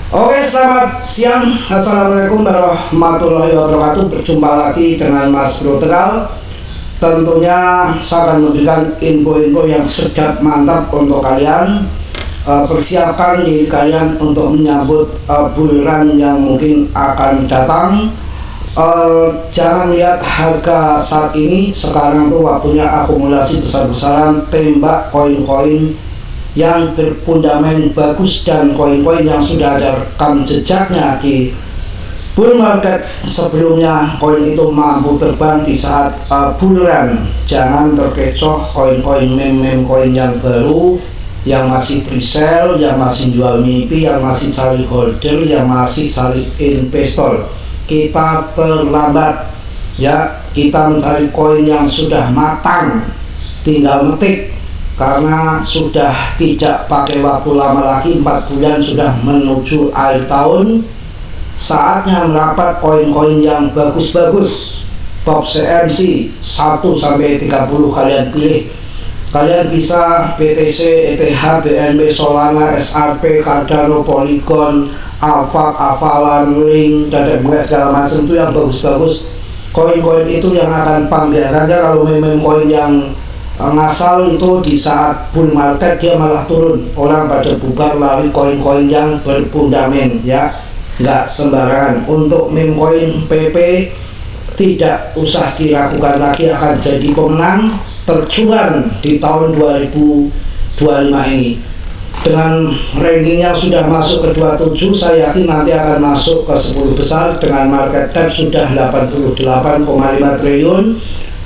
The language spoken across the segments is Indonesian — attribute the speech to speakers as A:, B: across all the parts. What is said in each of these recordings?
A: Oke, selamat siang. Assalamualaikum warahmatullahi wabarakatuh. Berjumpa lagi dengan Mas Bro Tegal. Tentunya saya akan memberikan info-info yang sedap mantap untuk kalian. Persiapkan diri kalian untuk menyambut bulan yang mungkin akan datang. Jangan lihat harga saat ini. Sekarang tuh waktunya akumulasi besar-besaran, tembak koin-koin yang berfundament bagus dan koin-koin yang sudah ada rekam jejaknya di bull market sebelumnya. Koin itu mampu terbang di saat bulan. Jangan terkecoh koin-koin meme koin yang baru, yang masih pre-sale, yang masih jual mimpi, yang masih cari holder, yang masih cari investor. Kita terlambat ya, kita mencari koin yang sudah matang, tinggal metik. Karena sudah tidak pakai waktu lama lagi, 4 bulan sudah menuju akhir tahun. Saatnya merapat koin-koin yang bagus-bagus, top CMC 1-30 kalian pilih. Kalian bisa BTC, ETH, BNB, Solana, SRP, Cardano, Polygon, Alpha, Avalan, Link, dan segala macam itu yang bagus-bagus. Koin-koin itu yang akan pump. Biasanya kalau meme koin yang ngasal itu di saat bull market dia malah turun, orang pada bubar lari koin-koin yang berfundament ya, nggak sembarangan. Untuk meme koin PP tidak usah diragukan lagi, akan jadi pemenang tercuan di tahun 2025 ini. Dengan ranking yang sudah masuk ke 27, saya yakin nanti akan masuk ke 10 besar dengan market cap sudah 88,5 triliun.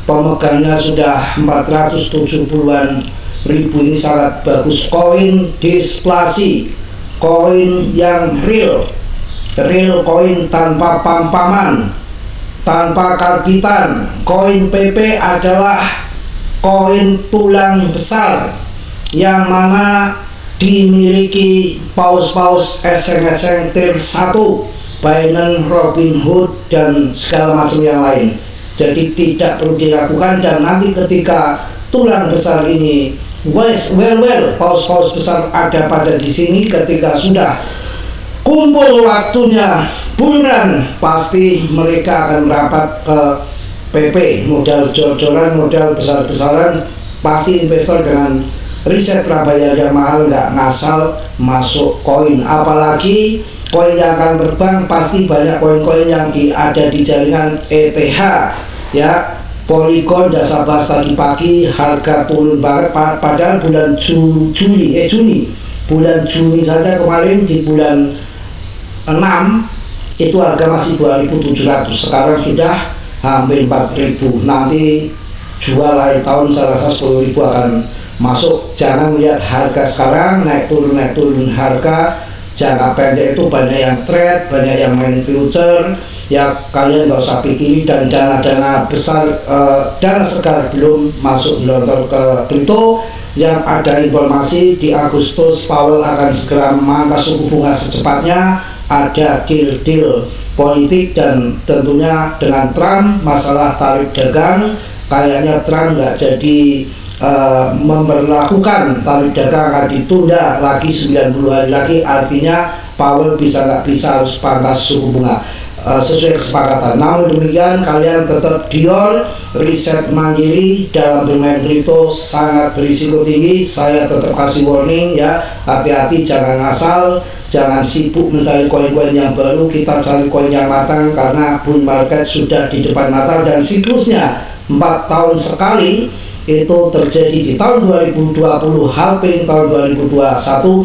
A: Pemegangnya sudah 470-an ribu. Ini sangat bagus. Koin displasi, koin yang real koin tanpa pampaman, tanpa karbitan. Koin PP adalah koin tulang besar yang mana dimiliki paus-paus eseng-eseng tier 1, Binance, Robinhood, dan segala macam yang lain. Jadi tidak perlu diragukan. Dan nanti ketika tulang besar ini paus-paus besar ada pada di sini, ketika sudah kumpul waktunya bulan, pasti mereka akan merapat ke PP, modal jor-joran, modal besar-besaran. Pasti investor dengan riset prabayar yang mahal, nggak ngasal masuk koin. Apalagi koin yang akan terbang pasti banyak koin-koin yang ada di jaringan ETH ya. Polygon dasar bahas tadi pagi harga turun banget, padahal bulan bulan Juni saja kemarin di bulan 6 itu harga masih 2.700, sekarang sudah hampir 4.000. Nanti jual akhir tahun saya rasa 10.000 akan masuk. Jangan lihat harga sekarang naik turun harga. Jangka pendek itu banyak yang trade, banyak yang main future ya. Kalian gak usah pikirin. Dan dana-dana besar, dana segar belum masuk gelontor ke kripto. Yang ada informasi di Agustus Powell akan segera memangkas suku bunga secepatnya. Ada deal politik, dan tentunya dengan Trump masalah tarif dagang, kayaknya Trump nggak jadi memberlakukan tarif dagang, akan ditunda lagi 90 hari lagi. Artinya Powell nggak bisa harus pangkas suku bunga sesuai kesepakatan. Namun demikian kalian tetap dior, riset mandiri dalam bermain kripto sangat berisiko tinggi. Saya tetap kasih warning ya, hati-hati, jangan ngasal, jangan sibuk mencari koin-koin yang baru. Kita cari koin yang matang, karena bull market sudah di depan mata dan siklusnya 4 tahun sekali. Itu terjadi di tahun 2020, halving tahun 2021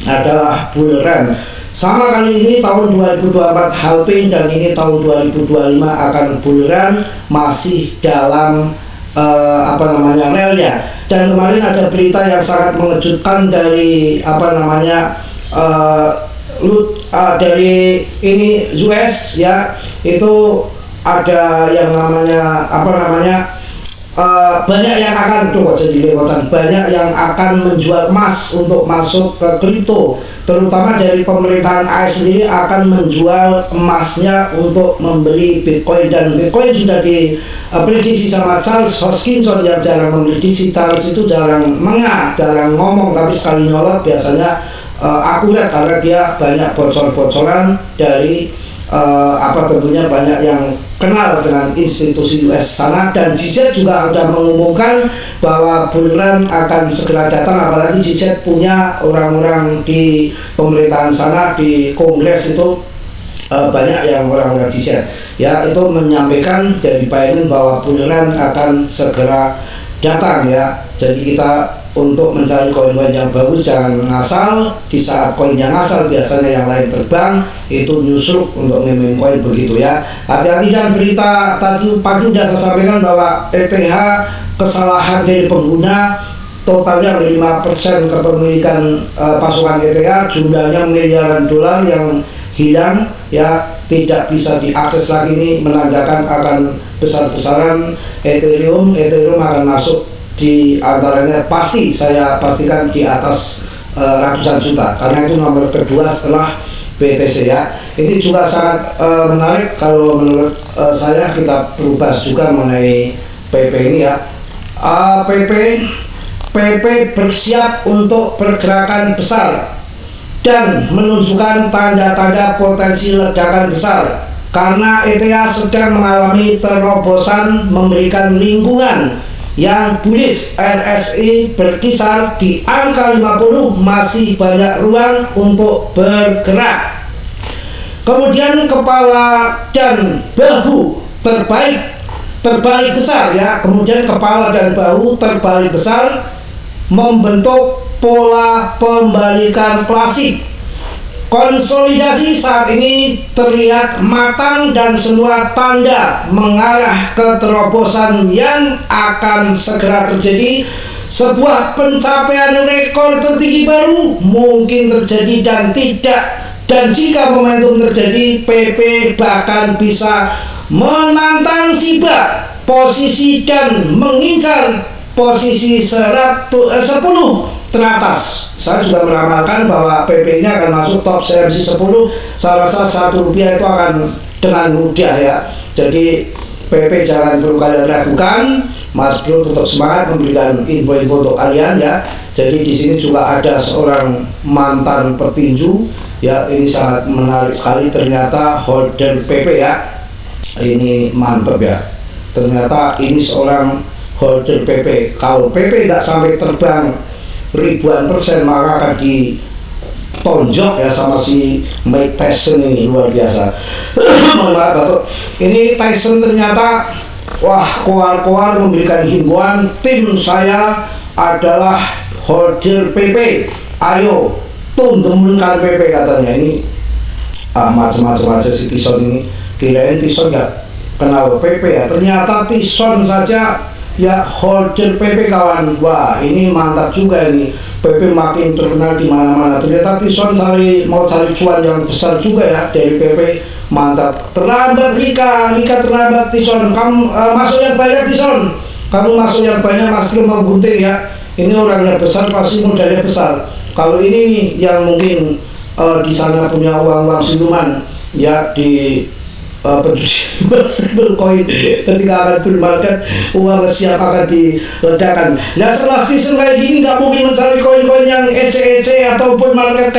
A: adalah bull run. Sama kali ini tahun 2024 halving, dan ini tahun 2025 akan bull run, masih dalam relnya. Dan kemarin ada berita yang sangat mengejutkan dari dari ini US ya, itu ada yang namanya banyak yang akan banyak yang akan menjual emas untuk masuk ke kripto. Terutama dari pemerintahan AS sendiri akan menjual emasnya untuk membeli Bitcoin, dan Bitcoin sudah diprediksi sama Charles Hoskinson yang jarang memprediksi. Charles itu jarang ngomong, tapi sekali nyolot biasanya akurat karena dia banyak bocor-bocoran dari tentunya banyak yang kenal dengan institusi US sana, dan GZ juga sudah mengumumkan bahwa bulan akan segera datang, apalagi GZ punya orang-orang di pemerintahan sana, di Kongres itu banyak yang orang-orang GZ ya, itu menyampaikan dari Biden bahwa bulan akan segera datang ya. Jadi kita untuk mencari koin-koin yang bagus jangan ngasal. Di saat koin yang ngasal biasanya yang lain terbang, itu nyusruk untuk ngemin koin begitu ya. Hati-hati. Dan berita tadi pagi sudah saya sampaikan bahwa ETH kesalahan dari pengguna totalnya 5% kepemilikan pasukan ETH, jumlahnya miliaran dolar yang hilang ya, tidak bisa diakses lagi. Ini menandakan akan besar-besaran Ethereum akan masuk di antaranya, pasti saya pastikan di atas ratusan juta, karena itu nomor kedua setelah BTC ya. Ini juga sangat menarik kalau menurut saya. Kita perlu bahas juga mengenai PP ini ya. PP bersiap untuk pergerakan besar dan menunjukkan tanda-tanda potensi ledakan besar karena ETH sedang mengalami terobosan memberikan lingkungan yang bullish. RSI berkisar di angka 50, masih banyak ruang untuk bergerak. Kemudian kepala dan bahu terbalik besar ya. Kemudian kepala dan bahu terbalik besar membentuk pola pembalikan klasik. Konsolidasi saat ini terlihat matang dan semua tanda mengarah ke terobosan yang akan segera terjadi. Sebuah pencapaian rekor tertinggi baru mungkin terjadi dan jika momentum terjadi, PP bahkan bisa menantang SHIBA posisi dan mengincar posisi 10 teratas. Saya juga meramalkan bahwa PP nya akan masuk top CMC 10. Saya rasa Rp1 itu akan dengan mudah ya. Jadi PP jangan perlu kalian ragukan. Mas Bro tetap semangat memberikan info-info untuk kalian ya. Jadi di sini juga ada seorang mantan petinju ya. Ini sangat menarik sekali, ternyata holder PP ya. Ini mantap ya. Ternyata ini seorang holder PP. Kalau PP tidak sampai terbang ribuan persen, maka akan ditonjok ya sama si Mike Tyson ini, luar biasa. Ini Tyson ternyata koar-koar memberikan himbauan, tim saya adalah holder PP, ayo tundemkan PP katanya. Ini macam-macam aja si Tyson ini. Kirain Tyson nggak kenal PP ya, ternyata Tyson saja ya holder PP kawan. Wah, ini mantap juga ini. PP makin terkenal di mana-mana. Ternyata Tyson mau cari cuan yang besar juga ya dari PP. Mantap. Terlambat Rika terlambat Tyson. Kamu masuk yang banyak Tyson. Kamu masuk yang banyak, Mas belum mau gunting ya. Ini orangnya besar pasti modalnya besar. Kalau ini nih yang mungkin di sana punya uang siluman ya, di pencuci koin ketika akan bermarket, uang siap akan diledakan. Nah, setelah season kayak gini nggak mungkin mencari koin-koin yang ece-ece ataupun market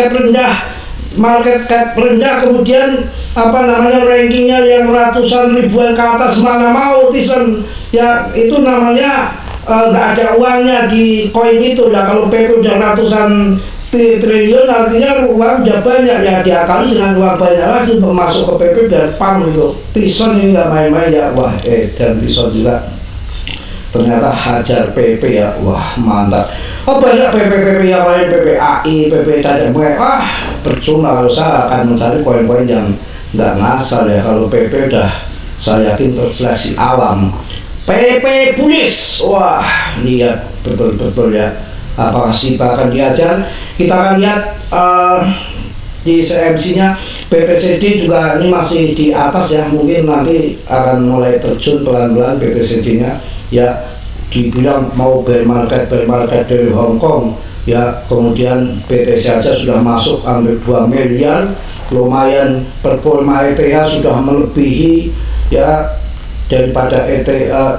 A: cap rendah kemudian rankingnya yang ratusan ribuan ke atas. Mana mau Tyson ya, itu namanya nggak ada uangnya di koin itu. Nah, kalau PP udah ratusan triliun artinya uang udah banyak ya, diakali dengan uang banyak lagi untuk masuk ke PP dan pam gitu. Tyson ini nggak main-main ya. Wah, dan Tyson juga ternyata hajar PP ya. Wah, mantap. Banyak PP yang lain, PPAI, PP KDM. Percuma kalau saya akan mencari koin-koin yang nggak ngasal ya. Kalau PP udah saya yakin terseleksi alam. PP bullish. Wah, lihat betul-betul ya. Apakah SHIBA akan diajar? Kita akan lihat di CMC-nya. BTCD juga ini masih di atas ya, mungkin nanti akan mulai terjun pelan-pelan BTCD-nya ya. Dibilang mau bear market dari Hong Kong ya, kemudian BTC aja sudah masuk hampir 2 miliar, lumayan. Performa ETH sudah melebihi ya daripada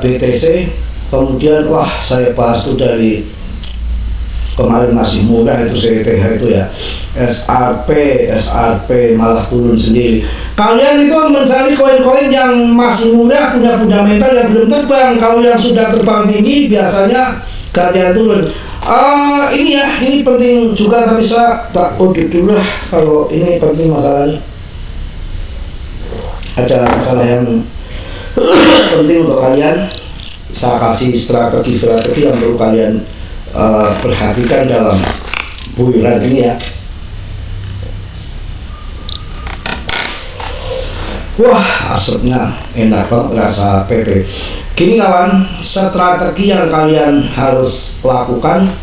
A: BTC. Kemudian saya bahas tuh dari kemarin masih murah itu CTH itu ya, SRP malah turun sendiri. Kalian itu mencari koin-koin yang masih murah, punya fundamental yang belum terbang. Kalau yang sudah terbang tinggi biasanya gantian turun. Ini penting juga, tapi saya tak audit dulu lah kalau ini penting masalahnya. Ada masalah yang penting untuk kalian. Saya kasih strategi yang perlu kalian perhatikan dalam bulan ini ya. Wah, asapnya enak banget, rasa PP. Gini kawan, strategi yang kalian harus lakukan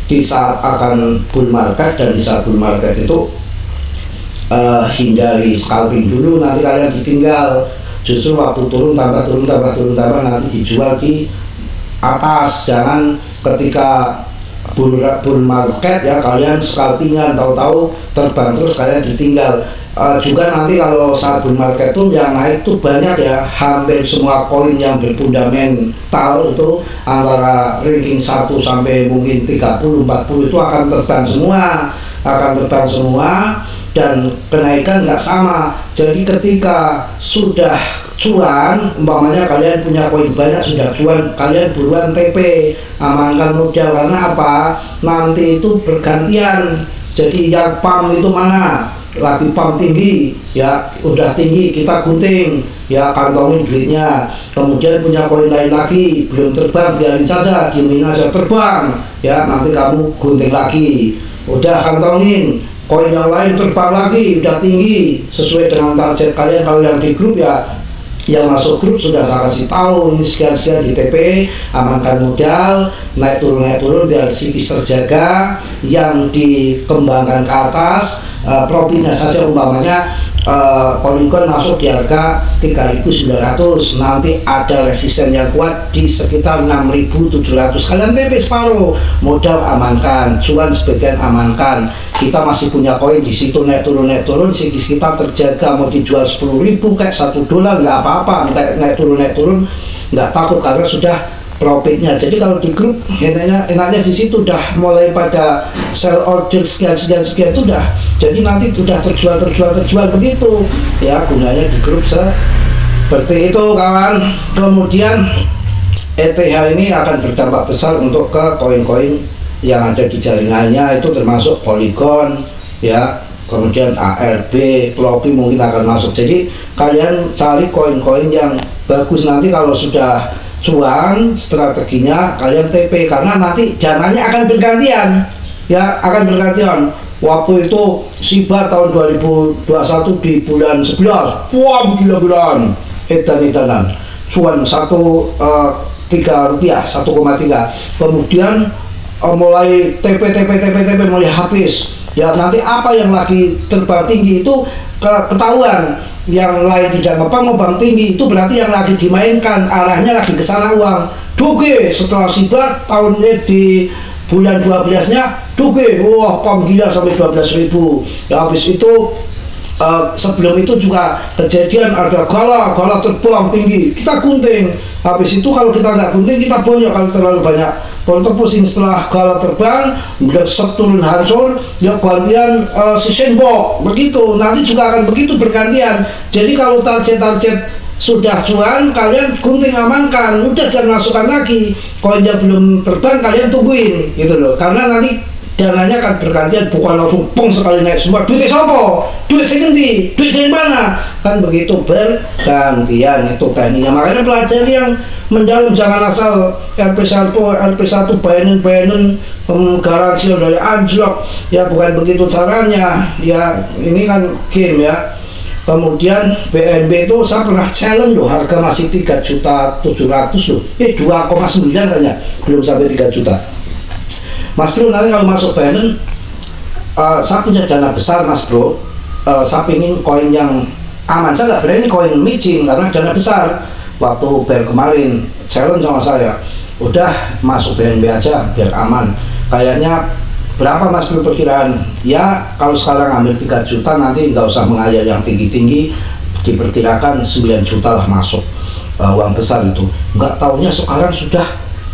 A: di saat akan bull market, dan di saat bull market itu hindari scalping dulu, nanti kalian ditinggal. Justru waktu turun tambah nanti dijual di atas. Jangan ketika bull market ya kalian scalpingan, tahu-tahu terbang terus kalian ditinggal. Juga nanti kalau saat bull market itu yang naik tuh banyak ya, hampir semua koin yang berfundamental itu antara ranking 1 sampai mungkin 30-40 itu akan terbang semua, dan kenaikan nggak sama. Jadi ketika sudah cuan, umpamanya kalian punya koin banyak sudah cuan, kalian buruan TP, amankan modal. Karena apa? Nanti itu bergantian. Jadi yang pump itu mana? Lagi pump tinggi ya, udah tinggi kita gunting ya, kantongin duitnya. Kemudian punya koin lain lagi belum terbang, biarin saja, diemin aja. Terbang ya, nanti kamu gunting lagi, udah kantongin. Koin yang lain terbang lagi, udah tinggi sesuai dengan target kalian. Kalau yang di grup ya, yang masuk grup sudah saya kasih tahu, ini sekian di TP, amankan modal, naik turun biar psikis terjaga. Yang dikembangkan ke atas, profitnya saja umpamanya Polygon masuk di harga 3.900, nanti ada resisten yang kuat di sekitar 6.700. Kalian TP separuh, modal amankan, cuan sebagian amankan. Kita masih punya koin di situ, naik turun, psikis kita terjaga. Mau dijual 10.000 kayak $1 nggak apa-apa, naik turun nggak takut karena sudah profitnya. Jadi kalau di grup enaknya di situ udah mulai pada sell order sekian itu udah, jadi nanti udah terjual begitu ya, gunanya di grup seperti itu kawan. Kemudian ETH ini akan berdampak besar untuk ke koin-koin yang ada di jaringannya, itu termasuk Polygon ya, kemudian ARB, Floppy mungkin akan masuk. Jadi kalian cari koin-koin yang bagus, nanti kalau sudah cuan strateginya kalian TP, karena nanti jangannya akan bergantian ya, waktu itu SIBA tahun 2021 di bulan 11, wah gila-gilaan edan-edanan, cuan 3 rupiah 1,3, kemudian mulai TP mulai habis ya. Nanti apa yang lagi terbang tinggi itu ketahuan, yang lain tidak ngebang tinggi, itu berarti yang lagi dimainkan arahnya lagi ke sana uang. Doge setelah SIBA tahunnya di bulan 12 nya Doge, wah pam gila sampai 12.000 ya. Habis itu sebelum itu juga kejadian ada gala terbang tinggi, kita gunting. Habis itu kalau kita nggak gunting kita bonyok, kalau terlalu banyak kontak pusing. Setelah gala terbang udah turun hancur ya, gantian si sendok begitu, nanti juga akan begitu bergantian. Jadi kalau target sudah cuan kalian gunting amankan, udah jangan masukkan lagi. Kalau yang belum terbang kalian tungguin gitu loh, karena nanti dananya akan bergantian, bukan langsung pong sekali naik semua. Duitnya sopo? Duit segendi? Duit dari mana? Kan begitu bergantian, itu tekniknya. Makanya pelajari yang mendalam, jangan asal RP1 bayanin garansi dari anjlok ya, bukan begitu caranya ya. Ini kan game ya. Kemudian BNB itu saya pernah challenge loh, harga masih 3.700.000 loh, 2,9 kayaknya, belum sampai 3 juta. Mas bro, nanti kalau masuk Binance, saya punya dana besar mas bro, saya pingin koin yang aman. Saya nggak berani koin micin karena dana besar. Waktu bear kemarin challenge sama saya, udah masuk BNB aja biar aman. Kayaknya berapa mas bro perkiraan? Ya kalau sekarang ambil 3 juta, nanti nggak usah mengayal yang tinggi-tinggi, diperkirakan 9 juta lah masuk uang besar itu. Nggak taunya sekarang sudah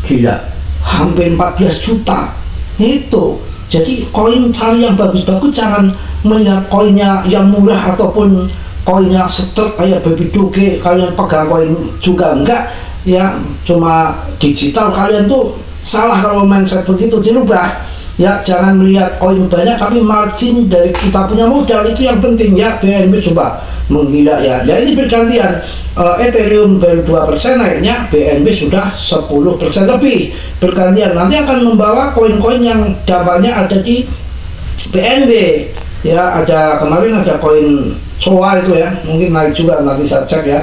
A: gila, hampir 14 juta Itu. Jadi koin cari yang bagus-bagus, jangan melihat koinnya yang murah ataupun koinnya setruk kayak baby doge, kalian pegang koin juga enggak ya, cuma digital. Kalian tuh salah kalau mindset begitu, dirubah ya. Jangan melihat koin banyak tapi margin dari kita punya modal itu yang penting ya. BNB coba menggila ya. Ya ini bergantian, Ethereum baru 2% naiknya, BNB sudah 10% lebih bergantian. Nanti akan membawa koin-koin yang dampaknya ada di BNB ya. Ada kemarin ada koin SOA itu ya, mungkin naik juga, nanti saya cek ya.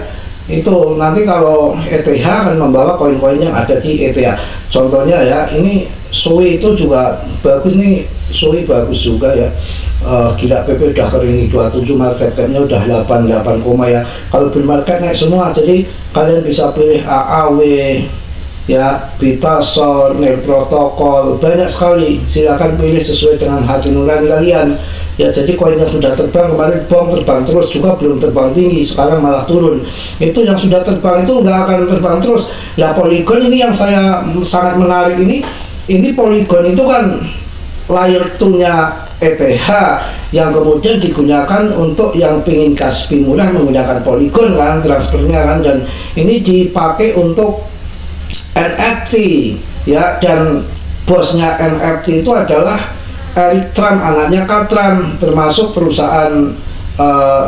A: Itu nanti kalau ETH akan membawa koin-koin yang ada di ETH. Contohnya ya, ini SOE itu juga bagus nih, SOE bagus juga ya. Gila, PP udah kering 27, market cap-nya udah 88, ya. Kalau bull market naik semua, jadi kalian bisa pilih AAW ya, Bitasor, Nail Protocol, banyak sekali. Silakan pilih sesuai dengan hati nurani kalian ya. Jadi koin yang sudah terbang kemarin, BONG terbang terus juga, belum terbang tinggi, sekarang malah turun. Itu yang sudah terbang itu nggak akan terbang terus. Nah, Polygon ini yang saya sangat menarik ini Polygon itu kan layer 2-nya ETH yang kemudian digunakan untuk yang pingin gas fee murah menggunakan Polygon kan, transfernya kan, dan ini dipakai untuk NFT ya. Dan bosnya NFT itu adalah Eric Trump, anaknya Katram, termasuk perusahaan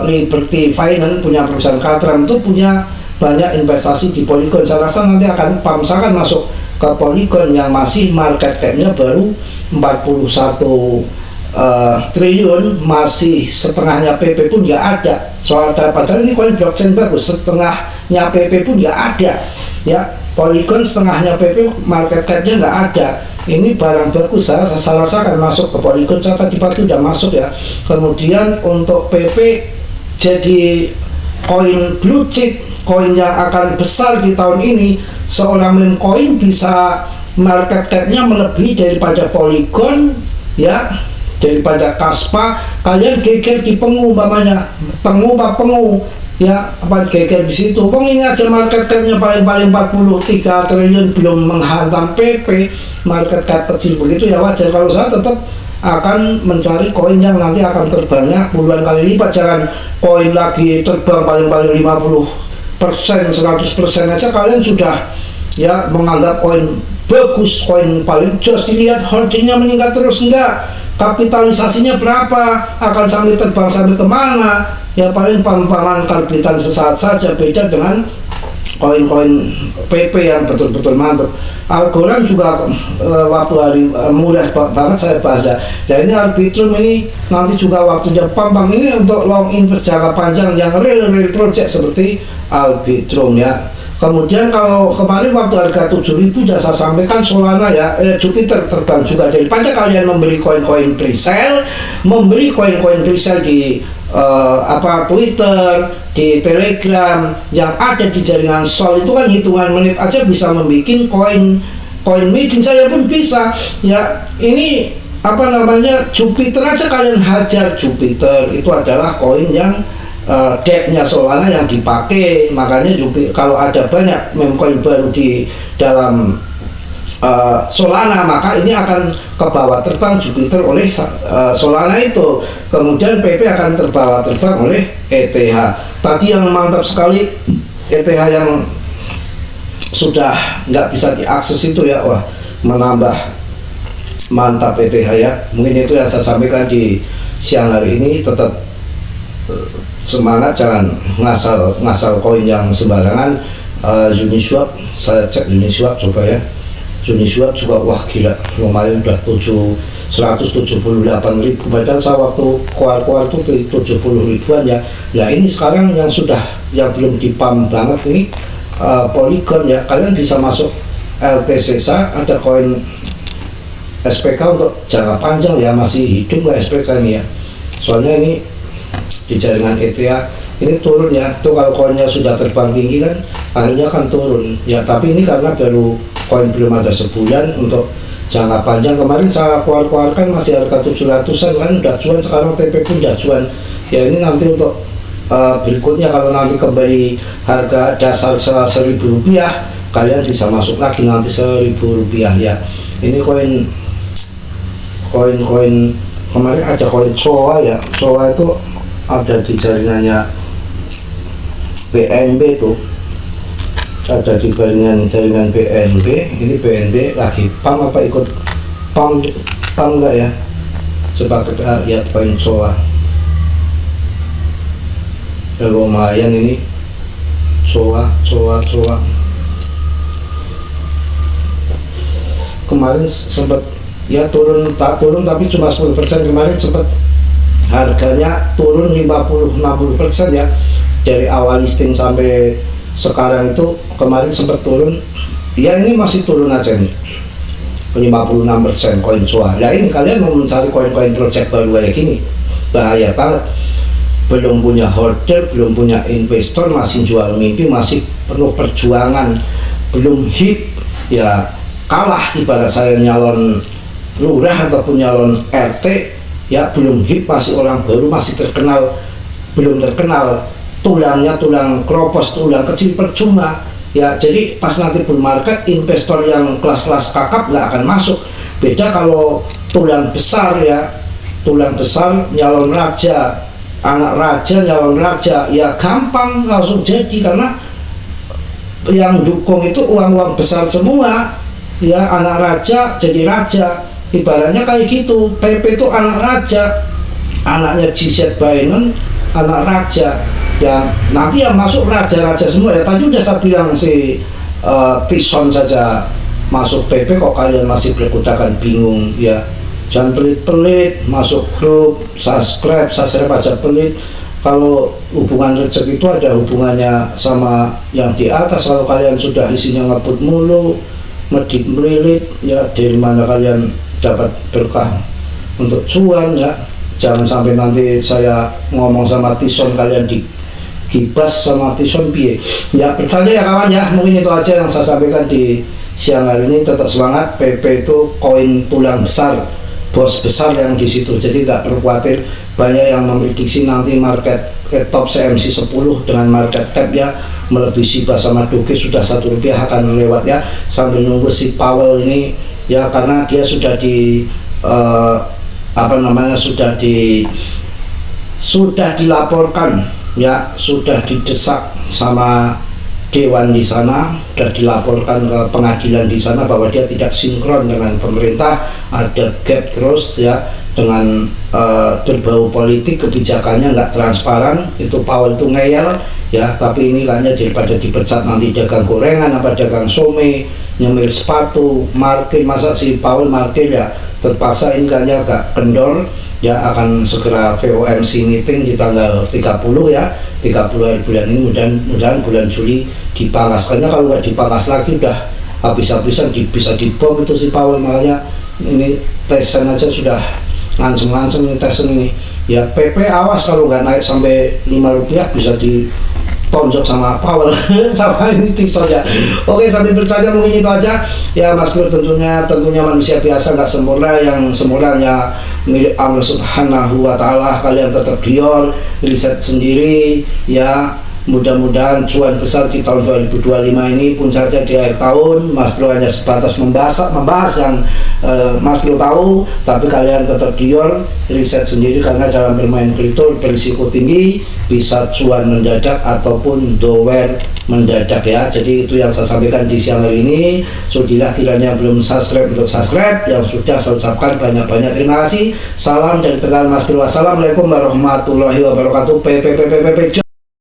A: Liberty Finance, punya perusahaan Katram itu punya banyak investasi di Polygon. Saya rasa nanti akan pamsakan masuk ke Polygon yang masih market cap-nya baru 41 triliun, masih setengahnya PP pun nggak ada. Padahal ini koin blockchain bagus, setengahnya PP pun nggak ada ya. Polygon setengahnya PP, market cap-nya nggak ada. Ini barang bagus, saya rasa akan masuk ke Polygon. Saya tadi pagi udah masuk ya. Kemudian untuk PP jadi koin blue chip, koin yang akan besar di tahun ini. Seorang meme coin bisa market cap-nya melebihi daripada Polygon ya, daripada Kaspa. Kalian geger di pengu, umpamanya pengu ya, apa geger di situ. Wong ini aja market cap-nya paling 43 triliun, belum menghantam PP. Market cap kecil begitu ya, wajar kalau saya tetap akan mencari koin yang nanti akan terbangnya puluhan kali lipat. Jangan koin lagi terbang paling 50%, 100% aja kalian sudah ya menganggap koin bagus, koin paling jos. Dilihat holdingnya meningkat terus enggak, kapitalisasinya berapa, akan sampai terbang sampai kemana ya. Paling pamparan karbitan sesaat saja, beda dengan koin-koin PP yang betul-betul mantap. Algorand juga waktu hari mudah banget saya bahas ya. Dan ini Arbitrum ini nanti juga waktunya pampang ini untuk long invest jangka panjang yang real project seperti Arbitrum ya. Kemudian kalau kemarin waktu harga 7.000 sudah saya sampaikan Solana ya, Jupiter terbang juga. Daripada kalian membeli koin-koin presale, membeli koin-koin presale di Twitter, di Telegram yang ada di jaringan Sol, itu kan hitungan menit aja bisa membuat koin micin. Saya pun bisa ya. Ini apa namanya, Jupiter aja kalian hajar. Jupiter itu adalah koin yang decknya Solana yang dipakai. Makanya kalau ada banyak meme coin baru di dalam Solana, maka ini akan ke bawah terbang Jupiter oleh Solana itu. Kemudian PP akan terbawa terbang oleh ETH. Tadi yang mantap sekali ETH yang sudah nggak bisa diakses itu ya, wah menambah mantap ETH ya. Mungkin itu yang saya sampaikan di siang hari ini. Tetap semangat, jangan ngasal koin yang sembarangan. Uniswap, saya cek Uniswap coba ya. Uniswap juga wah gila, lumayan udah 178.000, padahal saya waktu keluar tuh 70 ribuan ya. Nah ini sekarang yang belum dipam banget ini Polygon ya. Kalian bisa masuk LTC, ada koin SPK untuk jangka panjang ya, masih hidup lah SPK ini ya. Soalnya ini di jaringan ETH ini turun ya. Tuh kalau koinnya sudah terbang tinggi kan akhirnya kan turun ya. Tapi ini karena baru koin belum ada sebulan, untuk jangka panjang kemarin saya keluarkan masih harga 700-an kan udah cuan. Sekarang TP pun udah cuan ya. Ini nanti untuk berikutnya kalau nanti kembali harga dasar Rp1.000, kalian bisa masuk lagi nanti Rp1.000 ya. Ini koin koin-koin kemarin ada koin SOA ya. SOA itu ada di jaringannya BNB tuh, ada di jaringan BNB. Ini BNB lagi pam apa ikut pam enggak ya? Coba kita lihat koin SOA ya, lumayan ini SOA kemarin sempat ya turun tapi cuma 10%. Kemarin sempat harganya turun 50-60% ya, dari awal listing sampai sekarang itu. Kemarin sempat turun ya, ini masih turun aja nih 56% koin SOA. Nah ini kalian mau mencari koin-koin project baru kayak gini bahaya banget. Belum punya holder, belum punya investor, masih jual mimpi, masih penuh perjuangan, belum hit ya, kalah ibarat saya nyalon lurah ataupun nyalon RT ya, belum hit, masih orang baru, masih belum terkenal, tulangnya tulang kropos, tulang kecil, percuma ya. Jadi pas nanti bull market, investor yang kelas-kelas kakap nggak akan masuk. Beda kalau tulang besar ya, tulang besar nyalon raja, anak raja nyalon raja ya, gampang langsung jadi, karena yang dukung itu uang-uang besar semua ya. Anak raja jadi raja, ibaratnya kayak gitu. PP itu anak raja, anaknya GZ Binance anak raja ya, nanti yang masuk raja-raja semua ya. Tadi udah saya bilang si Tison saja masuk PP, kok kalian masih berkutakan bingung ya. Jangan pelit-pelit, masuk grup, subscribe aja pelit. Kalau hubungan rezeki itu ada hubungannya sama yang di atas. Kalau kalian sudah isinya ngebut mulu, medit melilit ya, dari mana kalian dapat berkah untuk cuan ya. Jangan sampai nanti saya ngomong sama Tison kalian digibas sama Tison piye ya. Bercanda ya kawan ya. Mungkin itu aja yang saya sampaikan di siang hari ini. Tetap semangat, PP itu koin tulang besar, bos besar yang di situ. Jadi nggak perlu khawatir. Banyak yang memprediksi nanti market top CMC 10 dengan market cap ya melebihi Shiba sama Doge sudah Rp1 akan lewat ya, sambil nunggu si Powell ini ya, karena dia sudah sudah dilaporkan ya, sudah didesak sama dewan di sana, sudah dilaporkan ke pengadilan di sana bahwa dia tidak sinkron dengan pemerintah, ada gap terus ya, dengan berbau politik, kebijakannya nggak transparan. Itu Powell itu ngeyel ya, tapi ini kayaknya daripada dipecat nanti dagang gorengan apa dagang some, nyemil sepatu, market, masa si Powell market ya, terpaksa ini kayaknya agak kendor ya, akan segera FOMC meeting di tanggal 30 ya, 30 hari bulan ini. Mudah-mudahan bulan Juli dipangkas, karena kalau nggak dipangkas lagi udah habis-habisan bisa dibom itu si Powell. Makanya ini Tyson aja sudah ngancem ini Tyson ini ya. PP awas kalau nggak naik sampai Rp5 bisa ditonjok sama Powell sama ini Tyson ya. Oke, sambil bercanda mungkin itu aja ya Mas Bro. Tentunya manusia biasa, nggak sempurna, yang sempurnanya milik Allah Subhanahu wa Ta'ala. Kalian tetap gior, riset sendiri ya. Mudah-mudahan cuan besar di tahun 2025 ini. Pun saja di akhir tahun Mas Bro hanya sebatas membahas yang Mas Bro tahu, tapi kalian tetap gior, riset sendiri, karena dalam bermain kripto berisiko tinggi, bisa cuan mendadak ataupun dower mendadak ya. Jadi itu yang saya sampaikan di siang hari ini. Sudilah kiranya belum subscribe untuk subscribe, yang sudah saya ucapkan banyak-banyak terima kasih. Salam dari Tegal Mas Bro. Wassalamualaikum warahmatullahi wabarakatuh. PPPPP